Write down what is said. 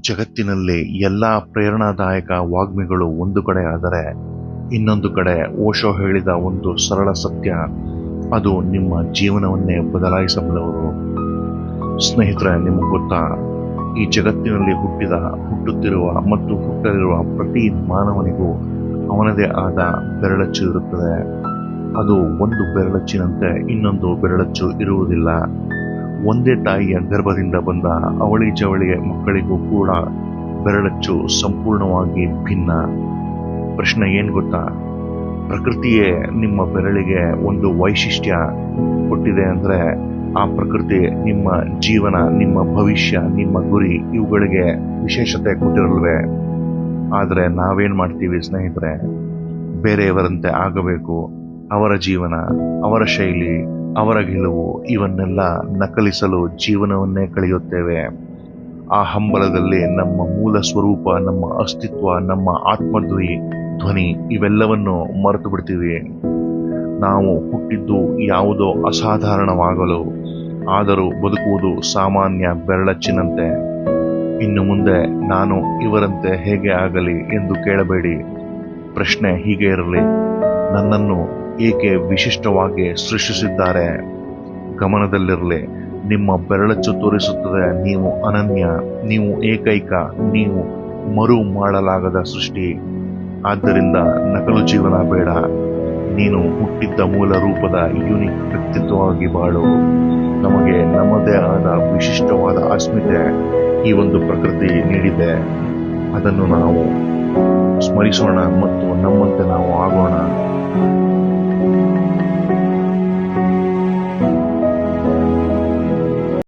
ಜಗತ್ತಿನಲ್ಲಿ ಎಲ್ಲ ಪ್ರೇರಣಾದಾಯಕ ವಾಗ್ಮಿಗಳು ಒಂದು ಕಡೆ ಆದರೆ, ಇನ್ನೊಂದು ಕಡೆ ಓಶೋ ಹೇಳಿದ ಒಂದು ಸರಳ ಸತ್ಯ, ಅದು ನಿಮ್ಮ ಜೀವನವನ್ನೇ ಬದಲಾಯಿಸಬಲ್ಲವರು. ಸ್ನೇಹಿತರೆ, ನಿಮಗೆ ಗೊತ್ತಾ, ಈ ಜಗತ್ತಿನಲ್ಲಿ ಹುಟ್ಟುತ್ತಿರುವ ಮತ್ತು ಹುಟ್ಟಲಿರುವ ಪ್ರತಿ ಮಾನವನಿಗೂ ಅವನದೇ ಆದ ಬೆರಳಚ್ಚು ಇರುತ್ತದೆ. ಅದು ಒಂದು ಬೆರಳಚ್ಚಿನಂತೆ ಇನ್ನೊಂದು ಬೆರಳಚ್ಚು ಇರುವುದಿಲ್ಲ. ಒಂದೇ ತಾಯಿಯ ಗರ್ಭದಿಂದ ಬಂದ ಅವಳಿ ಜವಳಿಯ ಮಕ್ಕಳಿಗೂ ಕೂಡ ಬೆರಳಚ್ಚು ಸಂಪೂರ್ಣವಾಗಿ ಭಿನ್ನ. ಪ್ರಶ್ನೆ ಏನು ಗೊತ್ತಾ? ಪ್ರಕೃತಿಯೇ ನಿಮ್ಮ ಬೆರಳಿಗೆ ಒಂದು ವೈಶಿಷ್ಟ್ಯ ಕೊಟ್ಟಿದೆ ಅಂದರೆ, ಆ ಪ್ರಕೃತಿ ನಿಮ್ಮ ಜೀವನ, ನಿಮ್ಮ ಭವಿಷ್ಯ, ನಿಮ್ಮ ಗುರಿ ಇವುಗಳಿಗೆ ವಿಶೇಷತೆ ಕೊಟ್ಟಿರಲ್ವೇ? ಆದರೆ ನಾವೇನು ಮಾಡ್ತೀವಿ ಸ್ನೇಹಿತರೆ? ಬೇರೆಯವರಂತೆ ಆಗಬೇಕು, ಅವರ ಜೀವನ, ಅವರ ಶೈಲಿ, ಅವರ ಗೆಲುವು ಇವನ್ನೆಲ್ಲ ನಕಲಿಸಲು ಜೀವನವನ್ನೇ ಕಳೆಯುತ್ತೇವೆ. ಆ ಹಂಬಲದಲ್ಲಿ ನಮ್ಮ ಮೂಲ ಸ್ವರೂಪ, ನಮ್ಮ ಅಸ್ತಿತ್ವ, ನಮ್ಮ ಆತ್ಮಧ್ವನಿ ಇವೆಲ್ಲವನ್ನು ಮರೆತು ಬಿಡ್ತೀವಿ. ನಾವು ಹುಟ್ಟಿದ್ದು ಯಾವುದೋ ಅಸಾಧಾರಣವಾಗಲು, ಆದರೂ ಬದುಕುವುದು ಸಾಮಾನ್ಯ ಬೆರಳಚ್ಚಿನಂತೆ. ಇನ್ನು ಮುಂದೆ ನಾನು ಇವರಂತೆ ಹೇಗೆ ಆಗಲಿ ಎಂದು ಕೇಳಬೇಡಿ. ಪ್ರಶ್ನೆ ಹೀಗೆ ಇರಲಿ: ನನ್ನನ್ನು ಏಕೆ ವಿಶಿಷ್ಟವಾಗಿ ಸೃಷ್ಟಿಸಿದ್ದಾರೆ? ಗಮನದಲ್ಲಿರಲಿ, ನಿಮ್ಮ ಬೆರಳಚ್ಚು ತೋರಿಸುತ್ತದೆ ನೀವು ಅನನ್ಯ, ನೀವು ಏಕೈಕ, ನೀವು ಮರು ಮಾಡಲಾಗದ ಸೃಷ್ಟಿ. ಆದ್ದರಿಂದ ನಕಲು ಜೀವನ ಬೇಡ. ನೀನು ಹುಟ್ಟಿದ್ದ ಮೂಲ ರೂಪದ ಯೂನಿಕ್ ವ್ಯಕ್ತಿತ್ವವಾಗಿ ಬಾಳು. ನಮಗೆ ನಮ್ಮದೇ ಆದ ವಿಶಿಷ್ಟವಾದ ಅಸ್ಮಿತೆ ಈ ಒಂದು ಪ್ರಕೃತಿ ನೀಡಿದೆ. ಅದನ್ನು ನಾವು ಸ್ಮರಿಸೋಣ ಮತ್ತು ನಮ್ಮಂತೆ ನಾವು ಆಗೋಣ.